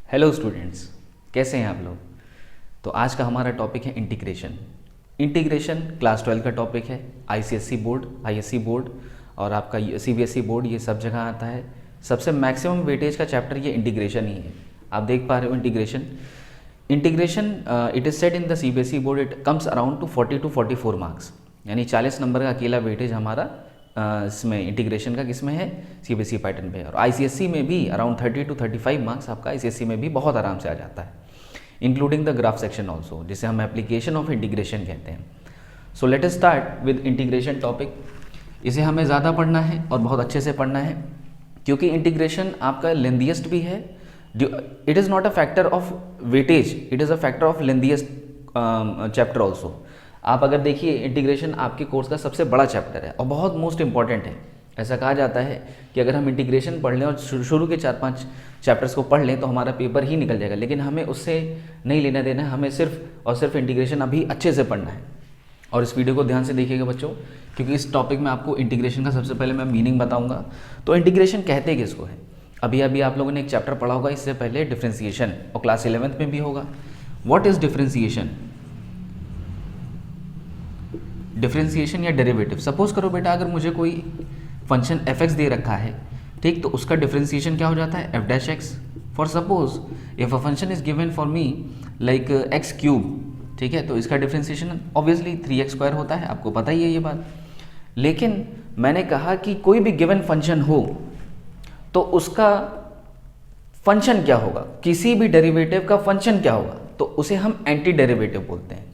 Hello students, कैसे हैं आप लोग। तो आज का हमारा टॉपिक है इंटीग्रेशन। इंटीग्रेशन क्लास 12 का टॉपिक है। आईसीएसई बोर्ड, आईएससी बोर्ड और आपका सीबीएसई बोर्ड, ये सब जगह आता है। सबसे मैक्सिमम वेटेज का चैप्टर ये इंटीग्रेशन ही है। आप देख पा रहे हो integration it is set in the CBSE board, it comes around two 40 to 44 marks, यानी 40 नंबर का अकेला वेटेज हमारा इसमें इंटीग्रेशन का किसमें है, सीबीएसई पैटर्न पे। और आईसीएसई में भी अराउंड 30 to 35 मार्क्स आपका आईसीएसई में भी बहुत आराम से आ जाता है, including the graph section also, जिसे हम एप्लीकेशन ऑफ इंटीग्रेशन कहते हैं। So let us start with integration topic. इसे हमें ज़्यादा पढ़ना है और बहुत अच्छे से पढ़ना है, क्योंकि इंटीग्रेशन आपका लेंथीएस्ट भी है। It is not a factor of weightage, it is a factor of lengthiest chapter also. आप अगर देखिए, इंटीग्रेशन आपके कोर्स का सबसे बड़ा चैप्टर है और बहुत मोस्ट इंपॉर्टेंट है। ऐसा कहा जाता है कि अगर हम इंटीग्रेशन पढ़ लें और शुरू के 4-5 चैप्टर्स को पढ़ लें तो हमारा पेपर ही निकल जाएगा, लेकिन हमें उससे नहीं लेना देना है। हमें सिर्फ और सिर्फ इंटीग्रेशन अभी अच्छे से पढ़ना है। और इस वीडियो को ध्यान से देखिएगा बच्चों, क्योंकि इस टॉपिक में आपको इंटीग्रेशन का सबसे पहले मैं मीनिंग बताऊँगा। तो इंटीग्रेशन कहते किसको है। अभी आप लोगों ने एक चैप्टर पढ़ा होगा इससे पहले, डिफ्रेंसिएशन, और क्लास 11th में भी होगा। What is differentiation? डिफरेंशिएशन या डेरिवेटिव। सपोज करो बेटा, अगर मुझे कोई फंक्शन f(x) दे रखा है, ठीक, तो उसका डिफरेंशिएशन क्या हो जाता है, f'(x). For suppose if a function is given for me like x³, ठीक है, तो इसका डिफरेंशिएशन ऑब्वियसली 3x² होता है, आपको पता ही है ये बात। लेकिन मैंने कहा कि कोई भी गिवन फंक्शन हो तो उसका फंक्शन क्या होगा, किसी भी डेरिवेटिव का फंक्शन क्या होगा, तो उसे हम एंटी डेरिवेटिव बोलते हैं।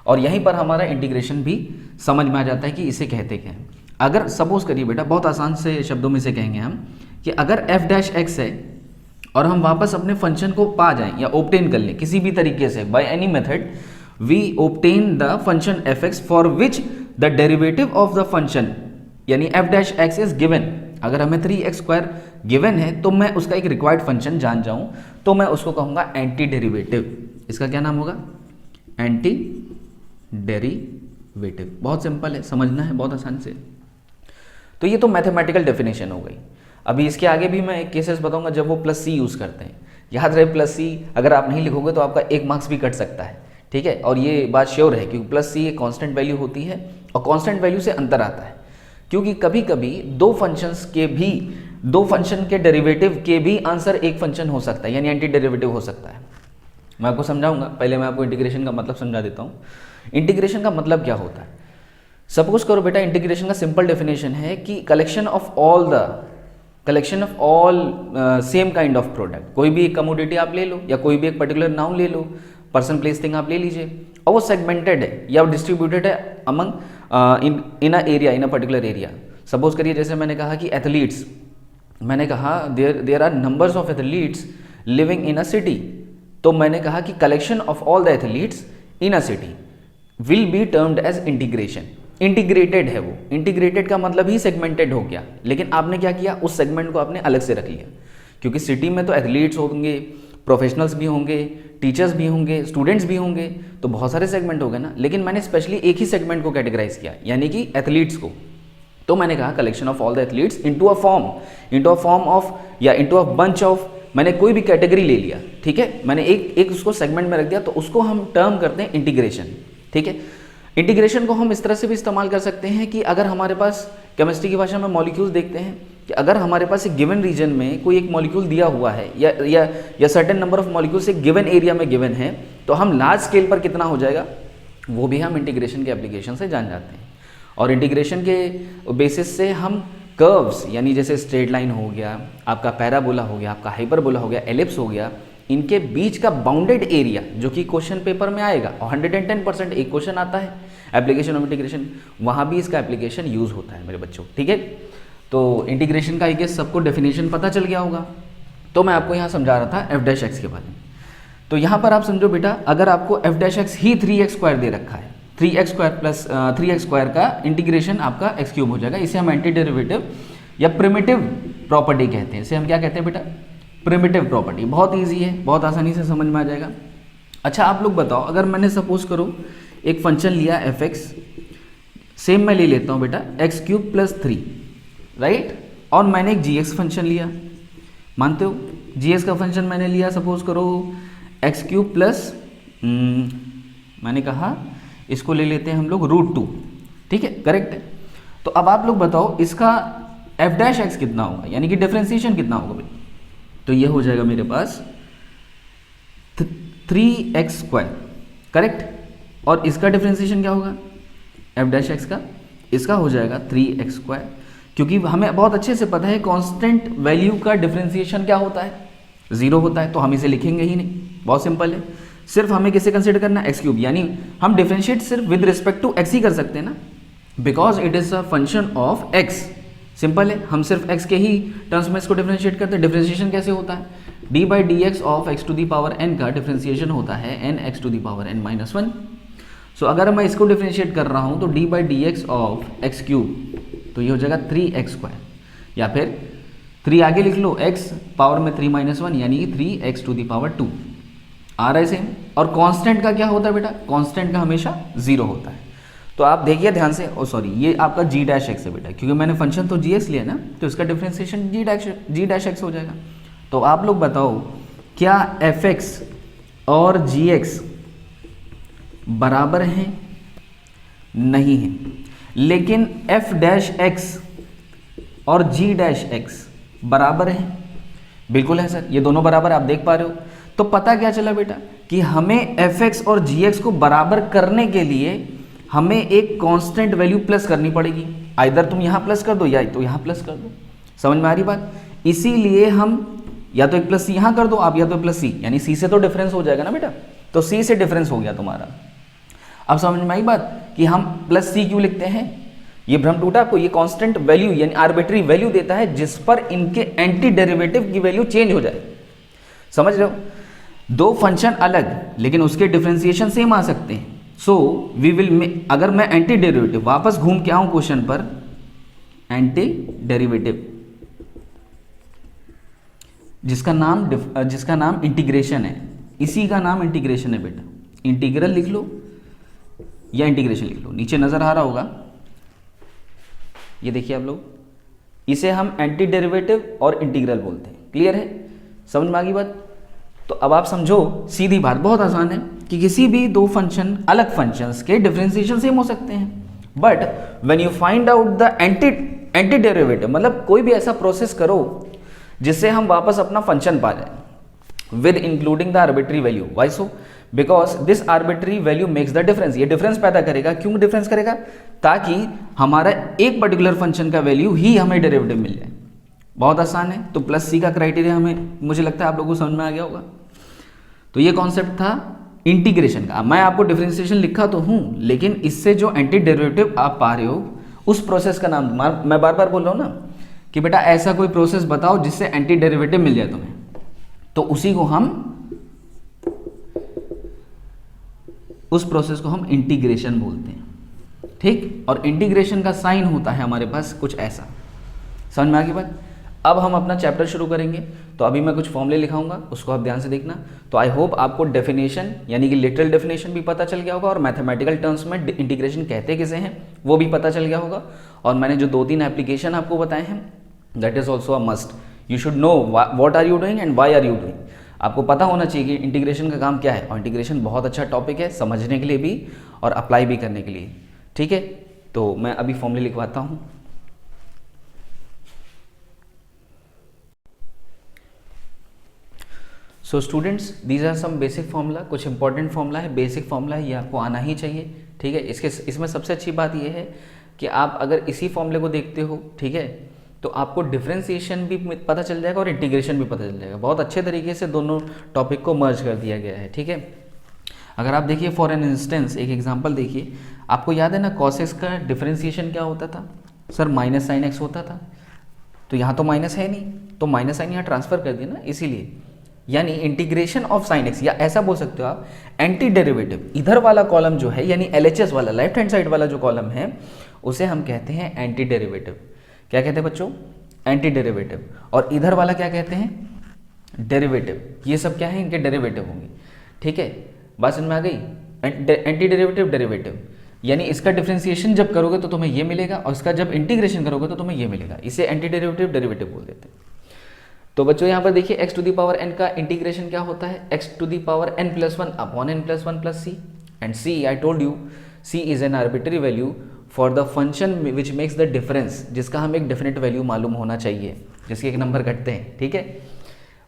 और यहीं पर हमारा इंटीग्रेशन भी समझ में आ जाता है कि इसे कहते क्या हैं। अगर सपोज करिए बेटा, बहुत आसान से शब्दों में से कहेंगे हम कि अगर f'(x) है और हम वापस अपने फंक्शन को पा जाएं या ऑब्टेन कर लें किसी भी तरीके से, by any method we obtain the function f(x) for which the derivative of the function यानी f'(x) इज गिवन। अगर हमें 3x² गिवन है तो मैं उसका एक रिक्वायर्ड फंक्शन जान जाऊं तो मैं उसको कहूंगा एंटी डेरिवेटिव। इसका क्या नाम होगा, एंटी डेरिवेटिव। बहुत सिंपल है, समझना है बहुत आसान से। तो ये तो मैथमेटिकल डेफिनेशन हो गई। अभी इसके आगे भी मैं एक केसेस बताऊंगा जब वो +c यूज़ करते हैं। याद रहे +c अगर आप नहीं लिखोगे तो आपका 1 मार्क्स भी कट सकता है, ठीक है। और ये बात श्योर है क्योंकि +c एक कांस्टेंट वैल्यू होती है और कांस्टेंट वैल्यू से अंतर आता है, क्योंकि कभी कभी दो फंक्शन के डेरिवेटिव के भी आंसर एक फंक्शन हो सकता है, यानी एंटी डेरिवेटिव हो सकता है। मैं आपको समझाऊंगा, पहले मैं आपको इंटीग्रेशन का मतलब समझा देता हूँ। इंटीग्रेशन का मतलब क्या होता है। सपोज करो बेटा, इंटीग्रेशन का सिंपल डेफिनेशन है कि collection of all same kind of product. कोई भी एक कमोडिटी आप ले लो या कोई भी एक पर्टिकुलर नाउन ले लो, पर्सन प्लेस थिंग आप ले लीजिए, और वो सेगमेंटेड है या डिस्ट्रीब्यूटेड है among in a particular area. Suppose करिए जैसे मैंने कहा कि एथलीट्स, मैंने कहा there are numbers of athletes living in a city, तो मैंने कहा कि collection of all the athletes in a city will be termed as integration. Integrated है वो, इंटीग्रेटेड का मतलब ही सेगमेंटेड हो गया, लेकिन आपने क्या किया, उस सेगमेंट को आपने अलग से रख लिया, क्योंकि सिटी में तो एथलीट्स होंगे, प्रोफेशनल्स भी होंगे, टीचर्स भी होंगे, स्टूडेंट्स भी होंगे, तो बहुत सारे सेगमेंट हो गए ना। लेकिन मैंने स्पेशली एक ही सेगमेंट को कैटेगराइज किया, यानी कि एथलीट्स को। तो मैंने कहा collection of all the athletes into a form of या इनटू अ बंच ऑफ, मैंने कोई भी कैटेगरी ले लिया, ठीक है, मैंने एक उसको सेगमेंट में रख दिया, तो उसको हम टर्म करते हैं इंटीग्रेशन, ठीक है। इंटीग्रेशन को हम इस तरह से भी इस्तेमाल कर सकते हैं कि अगर हमारे पास, केमिस्ट्री की भाषा में मॉलिक्यूल्स देखते हैं कि अगर हमारे पास एक गिवन रीजन में कोई एक मॉलिक्यूल दिया हुआ है या सर्टेन नंबर ऑफ मॉलिक्यूल्स एक गिवन एरिया में गिवन है, तो हम लार्ज स्केल पर कितना हो जाएगा वो भी हम इंटीग्रेशन के एप्लीकेशन से जान जाते हैं। और इंटीग्रेशन के बेसिस से हम कर्व्स, यानी जैसे स्ट्रेट लाइन हो गया, आपका पैराबोला हो गया, आपका हाइपरबोला हो गया, एलिप्स हो गया, इनके बीच का बाउंडेड एरिया जो कि क्वेश्चन पेपर में आएगा, और 110% एक क्वेश्चन आता है एप्लीकेशन ऑफ इंटीग्रेशन, वहाँ भी इसका एप्लीकेशन यूज़ होता है मेरे बच्चों, ठीक है। तो इंटीग्रेशन का आई गेस सबको डेफिनेशन पता चल गया होगा। तो मैं आपको यहाँ समझा रहा था f'(x) के बारे में। तो यहाँ पर आप समझो बेटा, अगर आपको f'(x) ही 3x² दे रखा है, 3x² प्लस 3x² का इंटीग्रेशन आपका x³ हो जाएगा। इसे हम एंटी डेरिवेटिव या प्रिमिटिव प्रॉपर्टी कहते हैं। इसे हम क्या कहते हैं बेटा, प्रिमिटिव प्रॉपर्टी। बहुत ईजी है, बहुत आसानी से समझ में आ जाएगा। अच्छा आप लोग बताओ, अगर मैंने सपोज करो एक फंक्शन लिया f(x), सेम मैं ले लेता हूँ बेटा x³ + 3, राइट, और मैंने एक gx फंक्शन लिया, मानते हो जीएस का फंक्शन मैंने लिया सपोज करो एक्स क्यूब प्लस मैंने कहा इसको ले लेते हैं हम लोग √2, ठीक है, करेक्ट है। तो अब आप लोग बताओ इसका एफ डैश एक्स कितना होगा, यानी कि डिफरेंशिएशन कितना होगा भाई। तो ये हो जाएगा मेरे पास 3x², करेक्ट। और इसका डिफरेंशिएशन क्या होगा एफ डैश एक्स का, इसका हो जाएगा 3x², क्योंकि हमें बहुत अच्छे से पता है कांस्टेंट वैल्यू का डिफरेंशिएशन क्या होता है, 0 होता है, तो हम इसे लिखेंगे ही नहीं, बहुत सिंपल है। सिर्फ हमें किसे कंसिडर करना है x³, यानी हम डिफरेंशिएट सिर्फ विद रिस्पेक्ट टू x ही कर सकते हैं ना, because it is a function of x। Simple है, हम सिर्फ x के ही टर्म्स में इसको डिफरेंशिएट करते हैं। डिफरेंशिएशन कैसे होता है, d/dx ऑफ x⁴n का डिफरेंशिएशन होता है nx⁴n−1। सो अगर मैं इसको डिफरेंशिएट कर रहा हूँ तो d/dx ऑफ x³, तो ये हो जाएगा 3x², या फिर 3 आगे लिख लो, x पावर में 3−1 यानी कि 3x⁴ आ रहा है सेम। और कांस्टेंट का क्या होता है बेटा, कांस्टेंट का हमेशा 0 होता है। तो आप देखिए ध्यान से, ये आपका g' x है बेटा, क्योंकि मैंने फंक्शन तो gx लिया ना, तो इसका डिफरेंशिएशन g' x हो जाएगा। तो आप लोग बताओ क्या fx और gx बराबर हैं, नहीं है, लेकिन f'(x) और g'(x) बराबर हैं, बिल्कुल है सर, ये दोनों बराबर आप देख पा रहे हो। तो पता क्या चला बेटा कि हमें fx और gx को बराबर करने के लिए हमें एक कांस्टेंट वैल्यू प्लस करनी पड़ेगी, आइदर तुम यहाँ प्लस कर दो या तो यहाँ प्लस कर दो, समझ में आ रही बात। इसीलिए हम या तो एक प्लस सी यहाँ कर दो आप, या तो प्लस सी, यानी सी से तो डिफरेंस हो जाएगा ना बेटा, तो सी से डिफरेंस हो गया तुम्हारा। अब समझ में आई बात कि हम प्लस सी क्यों लिखते हैं, ये भ्रम टूटा आपको। ये कांस्टेंट वैल्यू यानी आर्बिट्री वैल्यू देता है जिस पर इनके एंटी डेरिवेटिव की वैल्यू चेंज हो जाए, समझ रहे हो। दो फंक्शन अलग लेकिन उसके डिफरेंशिएशन सेम आ सकते हैं। सो वी विल, अगर मैं एंटी डेरिवेटिव वापस घूम के आऊं क्वेश्चन पर, एंटी डेरिवेटिव जिसका नाम इंटीग्रेशन है, इसी का नाम इंटीग्रेशन है बेटा। इंटीग्रल लिख लो या इंटीग्रेशन लिख लो, नीचे नजर आ रहा होगा, ये देखिए आप लोग, इसे हम एंटी डेरिवेटिव और इंटीग्रल बोलते हैं। क्लियर है, समझ में आ गई बात। तो अब आप समझो, सीधी बात, बहुत आसान है कि किसी भी दो फंक्शन अलग फंक्शंस के डिफरेंशिएशन सेम हो सकते हैं, but when you find out the anti derivative, मतलब कोई भी ऐसा प्रोसेस करो जिससे हम वापस अपना फंक्शन पा जाए with including the arbitrary value. Why so, because this arbitrary value makes the difference. ये डिफरेंस पैदा करेगा, क्यों डिफरेंस करेगा, ताकि हमारा एक पर्टिकुलर फंक्शन का वैल्यू ही हमें डेरिवेटिव मिल जाए। बहुत आसान है। तो प्लस सी का क्राइटेरिया हमें, मुझे लगता है आप लोगों को समझ में आ गया होगा। तो ये कॉन्सेप्ट था इंटीग्रेशन का। मैं आपको डिफरेंशिएशन लिखा तो हूं, लेकिन इससे जो एंटी डेरिवेटिव आप पा रहे हो उस प्रोसेस का नाम, मैं बार बार बोल रहा हूं ना कि बेटा ऐसा कोई प्रोसेस बताओ जिससे एंटी डेरिवेटिव मिल जाए तुम्हें, तो उसी को हम, उस प्रोसेस को हम इंटीग्रेशन बोलते हैं, ठीक। और इंटीग्रेशन का साइन होता है हमारे पास कुछ ऐसा, समझ में आ गई बात। अब हम अपना चैप्टर शुरू करेंगे, तो अभी मैं कुछ फॉर्मूले लिखाऊंगा, उसको आप ध्यान से देखना। तो आई होप आपको डेफिनेशन यानी कि लिटरल डेफिनेशन भी पता चल गया होगा, और मैथमेटिकल टर्म्स में इंटीग्रेशन कहते किसे हैं वो भी पता चल गया होगा। और मैंने जो 2-3 एप्लीकेशन आपको बताए हैं, that is also a must. You should know what are you doing and why are you doing. आपको पता होना चाहिए कि इंटीग्रेशन का काम क्या है, और इंटीग्रेशन बहुत अच्छा टॉपिक है समझने के लिए भी और अप्लाई भी करने के लिए, ठीक है। तो मैं अभी फॉर्मूले लिखवाता हूँ। So students, these are some basic formula, कुछ इंपॉर्टेंट फार्मूला है, बेसिक फार्मूला है, ये आपको आना ही चाहिए, ठीक है। इसमें सबसे अच्छी बात ये है कि आप अगर इसी फार्मूले को देखते हो, ठीक है, तो आपको डिफरेंशिएशन भी पता चल जाएगा और इंटीग्रेशन भी पता चल जाएगा। बहुत अच्छे तरीके से दोनों टॉपिक को मर्ज कर दिया गया है, ठीक है। अगर आप देखिए फॉर एन इंस्टेंस, एक एग्जांपल देखिए, आपको याद है ना cos x का डिफरेंशिएशन क्या होता था सर, -sin x होता था। तो यहाँ तो माइनस है नहीं, तो माइनस साइन यहाँ ट्रांसफर कर दिया ना, इसीलिए। यानी इंटीग्रेशन ऑफ साइन एक्स, या ऐसा बोल सकते हो आप एंटी डेरिवेटिव, इधर वाला कॉलम जो है यानी LHS वाला, लेफ्ट हैंड साइड वाला जो कॉलम है, उसे हम कहते हैं एंटी डेरिवेटिव। क्या कहते हैं बच्चों, एंटी डेरिवेटिव। और इधर वाला क्या कहते हैं, डेरिवेटिव। ये सब क्या है, इनके डेरिवेटिव होंगे, ठीक है। बात समझ में आ गई। एंटी डेरिवेटिव, डेरिवेटिव यानी इसका डिफरेंशिएशन जब करोगे तो तुम्हें ये मिलेगा, और इसका जब इंटीग्रेशन करोगे तो तुम्हें ये मिलेगा। इसे एंटी डेरिवेटिव डेरिवेटिव बोल देते हैं। तो बच्चों यहाँ पर देखिए x to the power n का इंटीग्रेशन क्या होता है, x to the power n plus one upon n plus one plus C, and c I told you c is an arbitrary value for the function which makes the difference, जिसका हमें एक definite value मालूम होना चाहिए, जिसके एक number घटते हैं, ठीक है।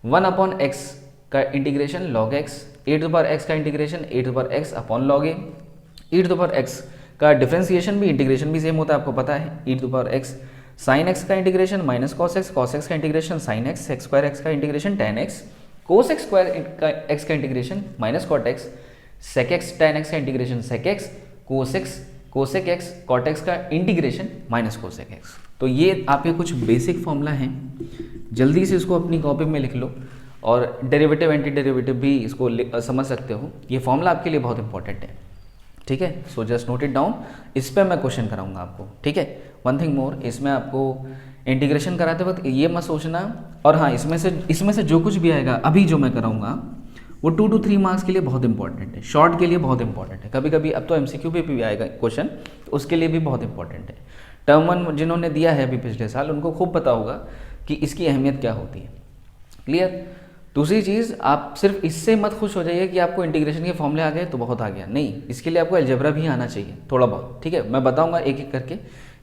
1 अपॉन एक्स का integration log x, e to power x का integration e to power x upon log a, e to power x का डिफरेंशिएशन भी इंटीग्रेशन भी सेम होता है, आपको पता है, e to power x sine x का इंटीग्रेशन माइनस कॉस एक्स का integration sine x, sec square x का integration tan x, cos x square x का इंटीग्रेशन माइनस कॉट एक्स, सेक एक्स टेन एक्स का integration sec x, cosec x cot x का integration minus cosec x. तो ये आपके कुछ basic formula हैं, जल्दी से इसको अपनी कॉपी में लिख लो, और डेरिवेटिव एंटी डेरिवेटिव भी इसको समझ सकते हो, ये फॉर्मूला आपके लिए बहुत इंपॉर्टेंट है, ठीक है। So just note it down, इस पर मैं क्वेश्चन कराऊंगा आपको, ठीक है। वन थिंग मोर, इसमें आपको इंटीग्रेशन कराते वक्त ये मत सोचना, और हाँ इसमें से जो कुछ भी आएगा अभी जो मैं कराऊंगा वो 2 to 3 मार्क्स के लिए बहुत इंपॉर्टेंट है, शॉर्ट के लिए बहुत इंपॉर्टेंट है, कभी कभी अब तो एमसीक्यू पे भी आएगा क्वेश्चन, तो उसके लिए भी बहुत इंपॉर्टेंट है। टर्म वन जिन्होंने दिया है अभी पिछले साल, उनको खूब पता होगा कि इसकी अहमियत क्या होती है, क्लियर। दूसरी चीज़, आप सिर्फ इससे मत खुश हो जाइए कि आपको इंटीग्रेशन के फॉर्मूले आ गए तो बहुत आ गया, नहीं, इसके लिए आपको अलजेब्रा भी आना चाहिए थोड़ा बहुत, ठीक है। मैं बताऊंगा एक एक करके,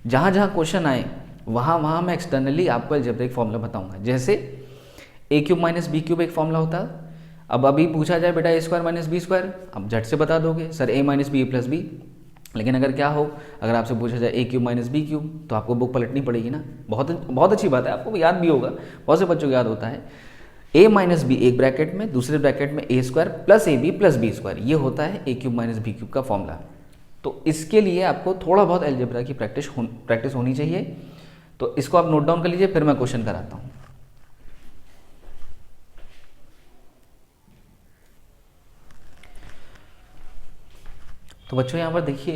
जहाँ जहाँ क्वेश्चन आए वहाँ मैं एक्सटर्नली आपको अलजेब्रिक फॉर्मूला बताऊंगा। जैसे ए क्यूब माइनस बी क्यूब एक फॉर्मूला होता है, अब अभी पूछा जाए बेटा ए स्क्वायर माइनस बी स्क्वायर, अब झट से बता दोगे सर ए माइनस बी प्लस बी, लेकिन अगर क्या हो, अगर आपसे पूछा जाए ए क्यूब माइनस बी क्यूब, तो आपको बुक पलटनी पड़ेगी ना, बहुत अच्छी बात है, आपको याद भी होगा, बहुत से बच्चों को याद होता है। ए माइनस बी एक ब्रैकेट में, दूसरे ब्रैकेट में A square plus A B plus B square, ये होता है A cube minus B cube का फॉर्मूला। तो इसके लिए आपको थोड़ा बहुत अलजेब्रा की प्रैक्टिस होनी चाहिए, तो इसको आप नोट डाउन कर लीजिए, फिर मैं क्वेश्चन कराता हूँ। तो बच्चों यहाँ पर देखिए,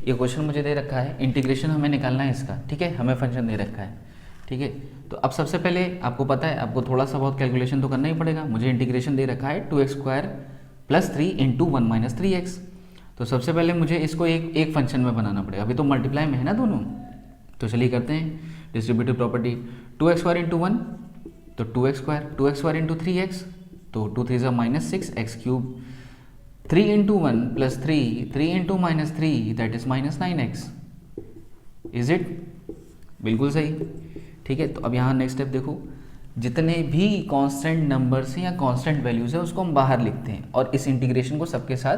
ये क्वेश्चन मुझे दे रखा है, इंटीग्रेशन हमें निकालना है इसका, ठीक है, हमें फंक्शन दे रखा है, ठीक है। तो अब सबसे पहले आपको पता है, आपको थोड़ा सा बहुत कैलकुलेशन तो करना ही पड़ेगा, मुझे इंटीग्रेशन दे रखा है 2x square plus 3 into 1 minus 3x। तो सबसे पहले मुझे इसको एक फंक्शन में बनाना पड़ेगा, अभी तो मल्टीप्लाई में है ना दोनों, तो चलिए करते हैं distributive property, 2x square into 1 तो 2x स्क्वायर इंटू 3x तो 2 3 minus 6 x cube, 3 into 1 plus 3 into minus 3 that is minus 9x, is it, बिल्कुल सही, ठीक है। तो अब यहाँ नेक्स्ट स्टेप देखो, जितने भी कांस्टेंट नंबर्स हैं या कांस्टेंट वैल्यूज है उसको हम बाहर लिखते हैं और इस इंटीग्रेशन को सबके साथ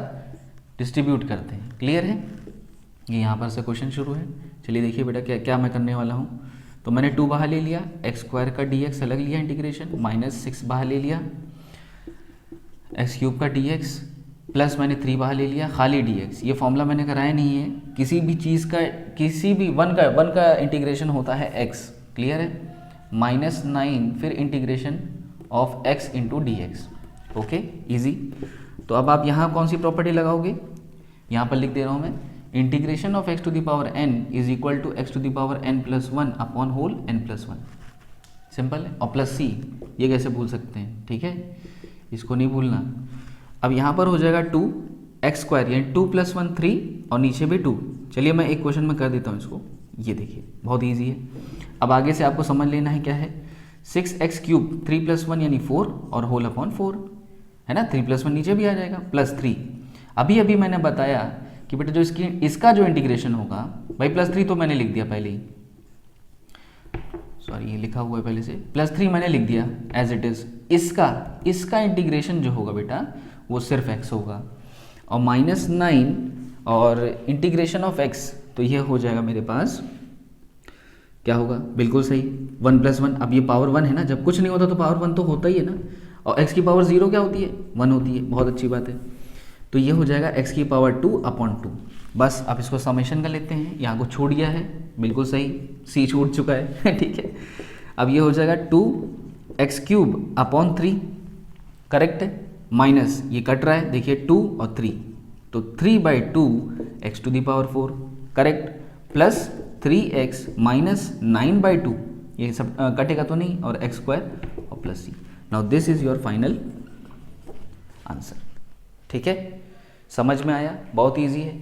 डिस्ट्रीब्यूट करते हैं, क्लियर है। ये यहाँ पर से क्वेश्चन शुरू है, चलिए देखिए बेटा क्या मैं करने वाला हूँ। तो मैंने 2 बाहर ले लिया, एक्स स्क्वायर का dx अलग लिया इंटीग्रेशन, माइनस 6 बाहर ले लिया, एक्स क्यूब का dx प्लस मैंने 3 बाहर ले लिया, खाली dx। ये फॉर्मूला मैंने कराया नहीं है, किसी भी चीज़ का, किसी भी वन का इंटीग्रेशन होता है x, क्लियर है, माइनस 9 फिर integration of x into D x, okay easy. तो अब आप यहाँ कौन सी प्रॉपर्टी लगाओगे, यहाँ पर लिख दे रहा हूँ मैं, integration of x to the power n is equal to x to the power n plus 1 upon whole n plus 1, simple है, और प्लस c, ये कैसे भूल सकते हैं, ठीक है, इसको नहीं भूलना। अब यहाँ पर हो जाएगा 2x स्क्वायर यानी 2 प्लस 1 3 और नीचे भी 2। चलिए मैं एक क्वेश्चन में कर देता हूँ इसको, ये देखिए बहुत ईजी है। अब आगे से आपको समझ लेना है क्या है, 6x क्यूब 3 प्लस 1 यानी 4 और होल अपॉन 4 है ना, 3 प्लस 1 नीचे भी आ जाएगा प्लस 3। अभी मैंने बताया कि बेटा जो इसका जो इंटीग्रेशन होगा, भाई प्लस 3 तो मैंने लिख दिया पहले ही, सॉरी ये लिखा हुआ है पहले से, प्लस 3 मैंने लिख दिया एज इट इज। इसका इंटीग्रेशन जो होगा बेटा वो सिर्फ x होगा, और माइनस 9 और इंटीग्रेशन ऑफ x, तो ये हो जाएगा मेरे पास, क्या होगा, बिल्कुल सही 1 प्लस 1। अब ये पावर 1 है ना, जब कुछ नहीं होता तो पावर 1 तो होता ही है ना, और x की पावर 0 क्या होती है, 1 होती है, बहुत अच्छी बात है। तो ये हो जाएगा x की पावर 2 अपॉन 2। बस अब इसको समेशन कर लेते हैं, यहाँ को छोड़ दिया है, बिल्कुल सही, c छूट चुका है ठीक है। अब ये हो जाएगा 2x क्यूब अपॉन 3, करेक्ट है, माइनस ये कट रहा है, देखिए 2 और 3, तो 3/2 x to the power 4, correct, plus 3x minus 9/2, ये सब कटेगा तो नहीं, और x स्क्वायर और plus c। Now this is your final answer, ठीक है, समझ में आया, बहुत इजी है।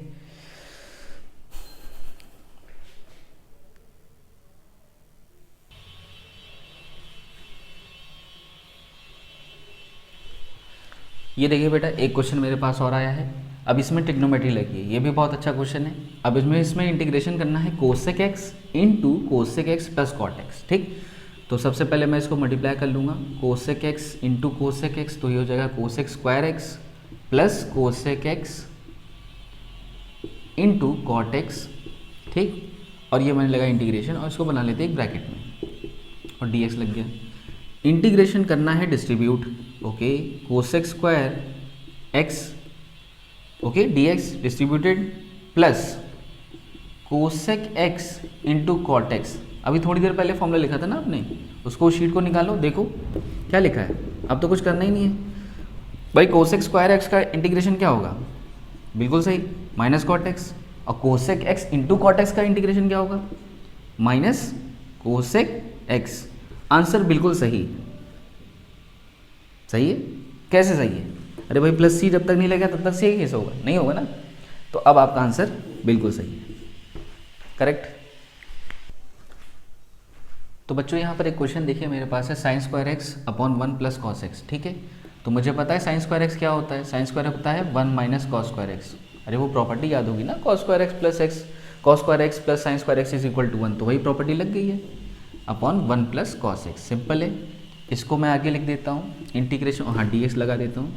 ये देखिए बेटा, एक क्वेश्चन मेरे पास और आया है। अब इसमें ट्रिग्नोमेट्री लगी है, ये भी बहुत अच्छा क्वेश्चन है। अब इसमें इंटीग्रेशन करना है cosec x into cosec x plus cot x, ठीक। तो सबसे पहले मैं इसको मल्टीप्लाई कर लूँगा, cosec x into cosec x, तो ये हो जाएगा cosec square x plus cosec x into cot x, ठीक। और ये मैंने लगा इंटीग्रेशन, और इसको बना लेते हैं एक ब्रैकेट में, और डी एक्स लग गया। इंटीग्रेशन करना है distribute, okay, cosec square x, okay, d x distributed plus cosec x into cot x. अभी थोड़ी देर पहले फॉर्मूला लिखा था ना आपने, उसको शीट को निकालो, देखो क्या लिखा है। अब तो कुछ करना ही नहीं है भाई। कोसेक स्क्वायर एक्स का इंटीग्रेशन क्या होगा, बिल्कुल सही, माइनस कॉट एक्स। और cosec x into cot x का इंटीग्रेशन क्या होगा, माइनस कोसेक एक्स। आंसर बिल्कुल सही, सही है। कैसे सही है, अरे भाई प्लस सी जब तक नहीं लगेगा तब तक सी कैसे होगा, नहीं होगा ना। तो अब आपका आंसर बिल्कुल सही है, करेक्ट। तो बच्चों यहाँ पर एक क्वेश्चन देखिए मेरे पास है, sign square x upon 1 plus cos x, ठीक है। तो मुझे पता है साइन स्क्वायर एक्स क्या होता है, साइन स्क्वायर होता है 1 माइनस कॉस स्क्वायर एक्स। अरे वो प्रॉपर्टी याद होगी ना, cos square x plus x, cos square x plus sine square x is equal to 1, तो वही प्रॉपर्टी लग गई है, upon 1 plus cos x. Simple है, इसको मैं आगे लिख देता हूँ, इंटीग्रेशन, हाँ डी एक्स लगा देता हूँ।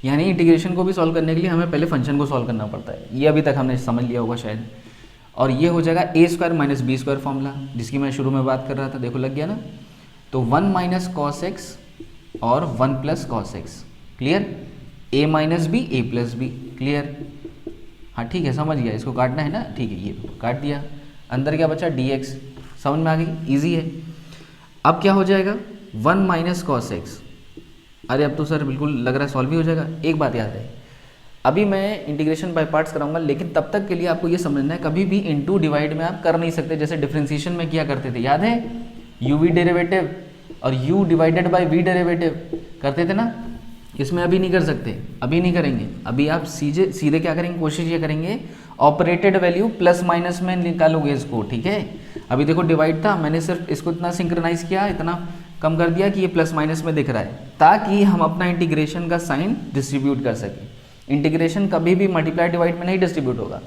यानी इंटीग्रेशन को भी सॉल्व करने के लिए हमें पहले फंक्शन को सॉल्व करना पड़ता है, ये अभी तक हमने समझ लिया होगा शायद। और ये हो जाएगा A square minus B square formula, जिसकी मैं शुरू में बात कर रहा था, देखो लग गया ना। तो 1 माइनस कॉस एक्स और 1 प्लस कॉस एक्स, क्लियर। ए माइनस बी, ए प्लस बी, क्लियर। हाँ ठीक है, समझ गया, इसको काटना है ना, ठीक है, ये काट दिया। अंदर क्या बचा, डी एक्स, समझ में आ गई, ईजी है। अब क्या हो जाएगा, 1 माइनस कॉस एक्स। अरे अब तो सर बिल्कुल लग रहा है सॉल्व ही हो जाएगा। एक बात याद है, अभी मैं इंटीग्रेशन बाय पार्ट्स कराऊंगा, लेकिन तब तक के लिए आपको ये समझना है, कभी भी इनटू डिवाइड में आप कर नहीं सकते, जैसे डिफरेंशिएशन में किया करते थे, याद है, यू वी डेरिवेटिव और u divided by v derivative करते थे ना। इसमें अभी नहीं कर सकते, अभी नहीं करेंगे। अभी आप सीधे क्या करेंगे, कोशिश ये करेंगे ऑपरेटेड वैल्यू प्लस माइनस में निकालोगे इसको, ठीक है। अभी देखो डिवाइड था, मैंने सिर्फ इसको इतना सिंक्रोनाइज किया, इतना कम कर दिया कि ये प्लस माइनस में दिख रहा है, ताकि हम अपना इंटीग्रेशन का साइन डिस्ट्रीब्यूट कर सकें। इंटीग्रेशन कभी भी मल्टीप्लाई डिवाइड में नहीं डिस्ट्रीब्यूट होगा,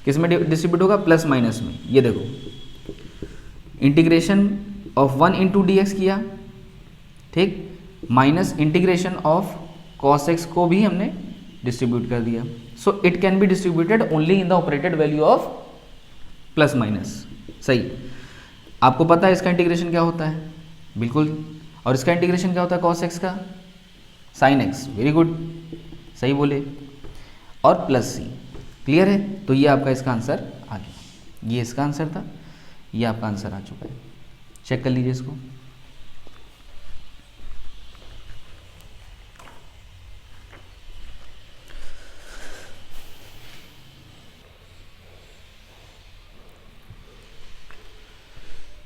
किस में डिस्ट्रीब्यूट होगा, प्लस माइनस में। ये देखो integration of 1 into D x किया, ठीक, minus integration of cos x को भी हमने डिस्ट्रीब्यूट कर दिया। So it can be distributed only in the operated value of plus minus, सही। आपको पता है इसका इंटीग्रेशन क्या होता है, बिल्कुल। और इसका इंटीग्रेशन क्या होता है, कॉस एक्स का साइन एक्स, वेरी गुड, सही बोले, और प्लस सी, क्लियर है। तो ये आपका इसका आंसर आ गया, ये इसका आंसर था, ये आपका आंसर आ चुका है। चेक कर लीजिए इसको।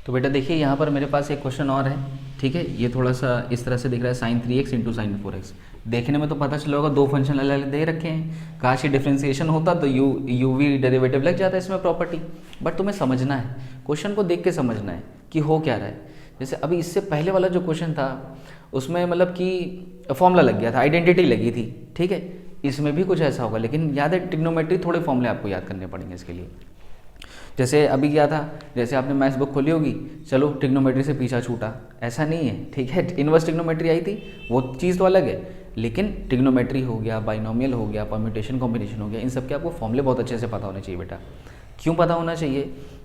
तो बेटा देखिए यहाँ पर मेरे पास एक क्वेश्चन और है, ठीक है। ये थोड़ा सा इस तरह से दिख रहा है, sign 3x into sine 4x। देखने में तो पता चला होगा दो फंक्शन अलग अलग दे रखे हैं, काश ये डिफ्रेंसिएशन होता तो यू वी डेरिवेटिव लग जाता है इसमें प्रॉपर्टी। बट तुम्हें समझना है, क्वेश्चन को देख के समझना है कि हो क्या रहा है। जैसे अभी इससे पहले वाला जो क्वेश्चन था उसमें मतलब कि फॉर्मूला लग गया था, आइडेंटिटी लगी थी, ठीक है। इसमें भी कुछ ऐसा होगा, लेकिन याद है ट्रिग्नोमेट्री थोड़े फॉर्मूले आपको याद करने पड़ेंगे इसके लिए। जैसे अभी क्या था, जैसे आपने मैथ्स बुक खोली होगी, चलो ट्रिग्नोमेट्री से पीछा छूटा, ऐसा नहीं है, ठीक है। इनवर्स ट्रिग्नोमेट्री आई थी, वो चीज़ तो अलग है, लेकिन ट्रिग्नोमेट्री हो गया, बाइनोमियल हो गया, परम्यूटेशन कॉम्बिनेशन हो गया, इन सब के आपको फॉर्मूले बहुत अच्छे से पता होने चाहिए बेटा। क्यों पता होना चाहिए,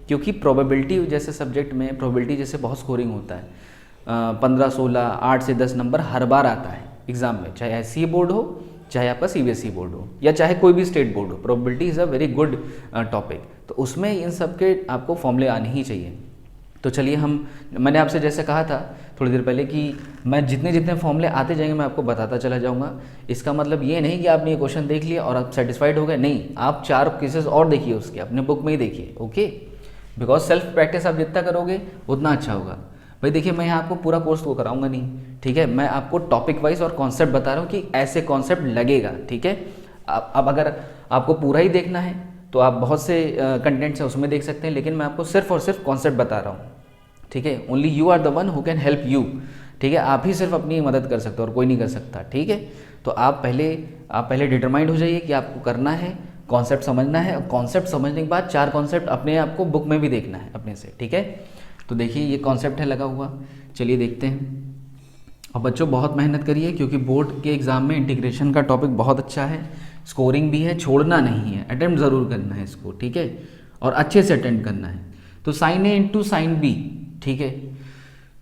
क्योंकि प्रोबेबिलिटी जैसे सब्जेक्ट में प्रोबेबिलिटी जैसे बहुत स्कोरिंग होता है, 15, 16, 8 से 10 नंबर हर बार आता है एग्जाम में, चाहे ऐसी बोर्ड हो, चाहे आपका सीबीएसई बोर्ड हो, या चाहे कोई भी स्टेट बोर्ड हो। Probability is a very good topic, तो उसमें इन सब के आपको फॉर्मूले आने ही चाहिए। तो चलिए मैंने आपसे जैसे कहा था थोड़ी देर पहले कि मैं जितने जितने फॉर्मूले आते जाएंगे मैं आपको बताता चला जाऊंगा। इसका मतलब ये नहीं कि आपने ये क्वेश्चन देख लिया और आप सेटिस्फाइड हो गए, नहीं, आप 4 केसेस और देखिए उसके, अपने बुक में ही देखिए, ओके। बिकॉज सेल्फ प्रैक्टिस आप जितना करोगे उतना अच्छा होगा। भाई देखिए मैं यहाँ आपको पूरा कोर्स तो कराऊंगा नहीं, ठीक है, मैं आपको टॉपिक वाइज और कॉन्सेप्ट बता रहा हूँ कि ऐसे कॉन्सेप्ट लगेगा, ठीक है। अब अगर आपको पूरा ही देखना है तो आप बहुत से कंटेंट्स हैं उसमें देख सकते हैं, लेकिन मैं आपको सिर्फ और सिर्फ कॉन्सेप्ट बता रहा हूँ, ठीक है। Only you are the one who can help you, ठीक है, आप ही सिर्फ अपनी मदद कर सकते हो और कोई नहीं कर सकता। ठीक है, तो आप पहले डिटरमाइंड हो जाइए कि आपको करना है, कॉन्सेप्ट समझना है, और कॉन्सेप्ट समझने के बाद 4 कॉन्सेप्ट अपने आपको बुक में भी देखना है अपने से। ठीक है, तो देखिए ये कॉन्सेप्ट है लगा हुआ, चलिए देखते हैं। और बच्चों बहुत मेहनत करिए, क्योंकि बोर्ड के एग्ज़ाम में इंटीग्रेशन का टॉपिक बहुत अच्छा है, स्कोरिंग भी है, छोड़ना नहीं है, अटेम्प्ट ज़रूर करना है इसको। ठीक है, और अच्छे से अटेम्प्ट करना है। तो साइन ए इंटू साइन बी, ठीक है,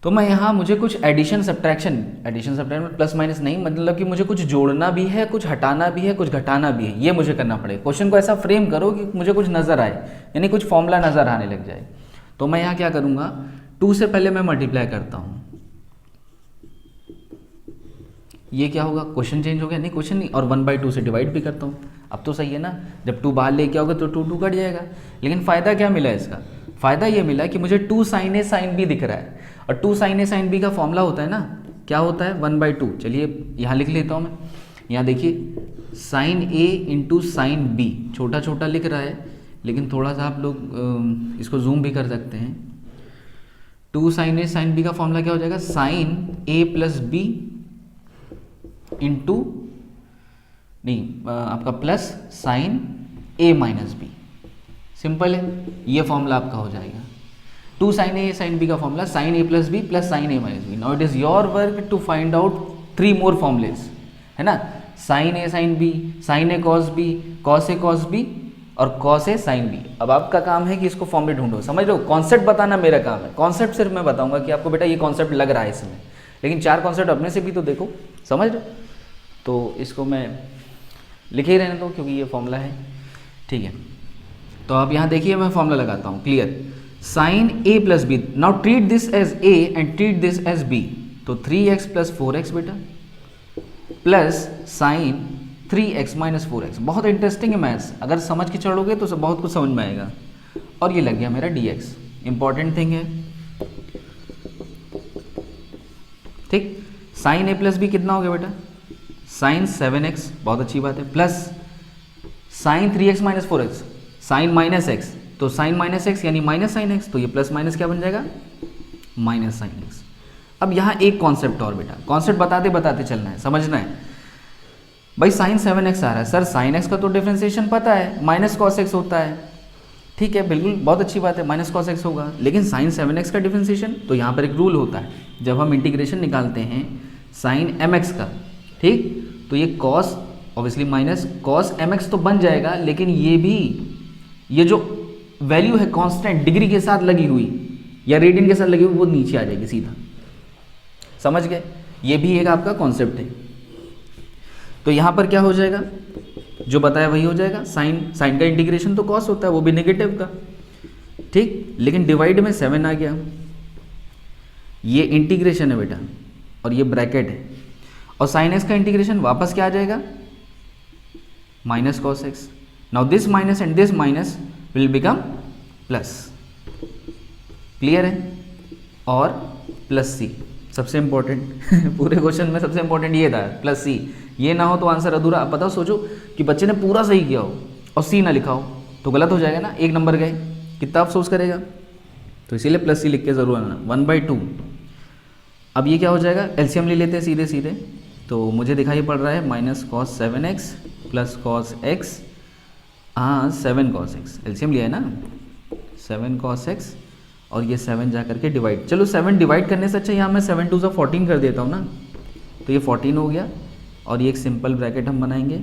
तो मैं यहाँ मुझे कुछ एडिशन सब्ट्रैक्शन प्लस माइनस नहीं, मतलब कि मुझे कुछ जोड़ना भी है, कुछ हटाना भी है, कुछ घटाना भी है, ये मुझे करना पड़ेगा। क्वेश्चन को ऐसा फ्रेम करो कि मुझे कुछ नज़र आए, यानी कुछ फॉर्मूला नज़र आने लग जाए। तो मैं यहाँ क्या करूँगा, 2 से पहले मैं मल्टीप्लाई करता हूँ, ये क्या होगा, क्वेश्चन चेंज हो गया, नहीं क्वेश्चन नहीं, और 1/2 से डिवाइड भी करता हूँ। अब तो सही है ना, जब 2 बाहर लेके आओगे तो 2 कट जाएगा। लेकिन फ़ायदा क्या मिला इसका, फ़ायदा ये मिला कि मुझे 2 sin a sin b दिख रहा है, और 2 sin a sin b का फॉर्मूला होता है ना, क्या होता है, 1/2। चलिए यहाँ लिख लेता हूँ मैं, यहाँ देखिए sin a into sine b, छोटा छोटा लिख रहा है, लेकिन थोड़ा सा आप लोग इसको जूम भी कर सकते हैं। 2 sin a sin b का फॉर्मूला क्या हो जाएगा, sin a plus b into नहीं आपका plus sine a minus b. Simple है, ये फॉर्मूला आपका हो जाएगा। 2 sin a sin b का formula sin a plus b plus sine a minus b. Now it is your work to find out 3 more formulas, है ना, sin a sin b, sin a cos b, cos a cos b और cos a sin b। अब आपका काम है कि इसको फॉर्मूले ढूंढो, समझ लो, कॉन्सेप्ट बताना मेरा काम है। कॉन्सेप्ट सिर्फ मैं बताऊंगा कि आपको बेटा ये कॉन्सेप्ट लग रहा है इसमें, लेकिन 4 कॉन्सेप्ट अपने से भी तो देखो, समझ लो। तो इसको मैं लिखे ही रहने दो, क्योंकि ये फॉर्मूला है। ठीक है, तो आप यहाँ देखिए, मैं फॉर्मूला लगाता हूँ, clear, sine a plus b. Now treat this as a and treat this as b। तो 3x प्लस 4x बेटा plus sine 3x minus 4x। बहुत इंटरेस्टिंग है मैथ्स, अगर समझ के चढ़ोगे तो बहुत कुछ समझ में आएगा। और ये लग गया मेरा dx, इंपॉर्टेंट थिंग है। ठीक, साइन a प्लस बी कितना हो गया बेटा, साइन 7x, बहुत अच्छी बात है, plus sine 3x minus 4x, sine minus x, तो साइन माइनस x यानी माइनस साइन x, तो ये प्लस माइनस क्या बन जाएगा, माइनस साइन x। अब यहाँ एक कॉन्सेप्ट और बेटा, कॉन्सेप्ट बताते बताते चलना है, समझना है। भाई साइन 7x आ रहा है, सर साइन x का तो डिफरेंशिएशन पता है, माइनस कॉस x होता है। ठीक है, बिल्कुल बहुत अच्छी बात है, माइनस कॉस x होगा। लेकिन साइन 7x का डिफरेंशिएशन, तो यहाँ पर एक रूल होता है, जब हम इंटीग्रेशन निकालते हैं साइन mx का, ठीक, तो ये cos obviously minus cos mx तो बन जाएगा, लेकिन ये जो वैल्यू है कांस्टेंट डिग्री के साथ लगी हुई या रेडियन के साथ लगी हुई, वो नीचे आ जाएगी सीधा, समझ गए। ये भी एक आपका कॉन्सेप्ट है। तो यहाँ पर क्या हो जाएगा, जो बताया वही हो जाएगा। साइन का इंटीग्रेशन तो कॉस होता है, वो भी नेगेटिव का, ठीक, लेकिन डिवाइड में 7 आ गया। ये इंटीग्रेशन है बेटा, और ये ब्रैकेट है, और साइन एक्स का इंटीग्रेशन वापस क्या आ जाएगा, minus cos x. Now this minus and this minus will become plus, clear है, और प्लस सी सबसे इंपॉर्टेंट पूरे क्वेश्चन में सबसे इंपॉर्टेंट ये था, प्लस सी। ये ना हो तो आंसर अधूरा। आप पता सोचो कि बच्चे ने पूरा सही किया हो और सी ना लिखा हो तो गलत हो जाएगा ना, 1 नंबर गए, कितना अफसोस करेगा। तो इसीलिए प्लस सी लिख के जरूर आना, 1/2। अब ये क्या हो जाएगा, एलसीएम ले लेते हैं सीधे सीधे। तो मुझे दिखाई पड़ रहा है minus cos 7x plus cos x, हाँ 7 कॉस एक्स, एलसीएम लिया है ना, 7 कॉस एक्स, और ये 7 जा करके डिवाइड, चलो 7 डिवाइड करने से अच्छा यहाँ मैं 7 2 14 कर देता हूँ ना, तो ये 14 हो गया। और ये एक सिंपल ब्रैकेट हम बनाएंगे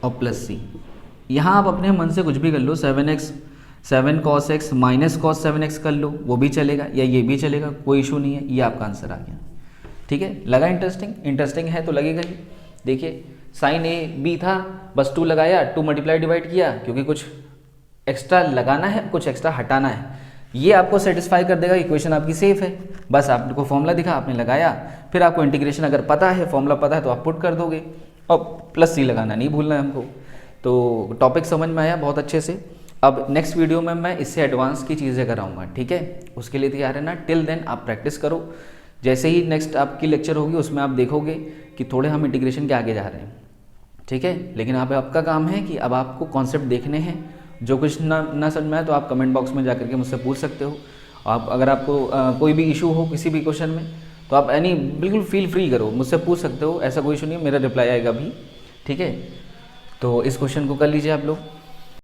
और प्लस सी। यहाँ आप अपने मन से कुछ भी कर लो, 7 cos x minus cos 7x कर लो, वो भी चलेगा, या ये भी चलेगा, कोई इशू नहीं है। ये आपका आंसर आ गया, ठीक है। लगा इंटरेस्टिंग है तो लगेगा ही। देखिए साइन ए बी था, बस 2 लगाया, 2 मल्टीप्लाई डिवाइड किया, क्योंकि कुछ एक्स्ट्रा लगाना है, कुछ एक्स्ट्रा हटाना है। ये आपको सेटिस्फाई कर देगा, इक्वेशन आपकी सेफ है। बस आपको फॉर्मूला दिखा, आपने लगाया, फिर आपको इंटीग्रेशन अगर पता है, फॉर्मूला पता है तो आप पुट कर दोगे, और प्लस सी लगाना नहीं भूलना है हमको। तो टॉपिक समझ में आया बहुत अच्छे से। अब नेक्स्ट वीडियो में मैं इससे एडवांस की चीज़ें कराऊंगा, ठीक है। उसके लिए तैयार है ना, टिल देन आप प्रैक्टिस करो। जैसे ही नेक्स्ट आपकी लेक्चर होगी उसमें आप देखोगे कि थोड़े हम इंटीग्रेशन के आगे जा रहे हैं, ठीक है। लेकिन अब आपका काम है कि अब आपको कॉन्सेप्ट देखने हैं। जो कुछ ना समझ में आए तो आप कमेंट बॉक्स में जा करके मुझसे पूछ सकते हो। आप अगर आपको कोई भी इशू हो किसी भी क्वेश्चन में तो आप बिल्कुल फील फ्री करो, मुझसे पूछ सकते हो, ऐसा कोई इशू नहीं है, मेरा रिप्लाई आएगा भी। ठीक है, तो इस क्वेश्चन को कर लीजिए आप लोग।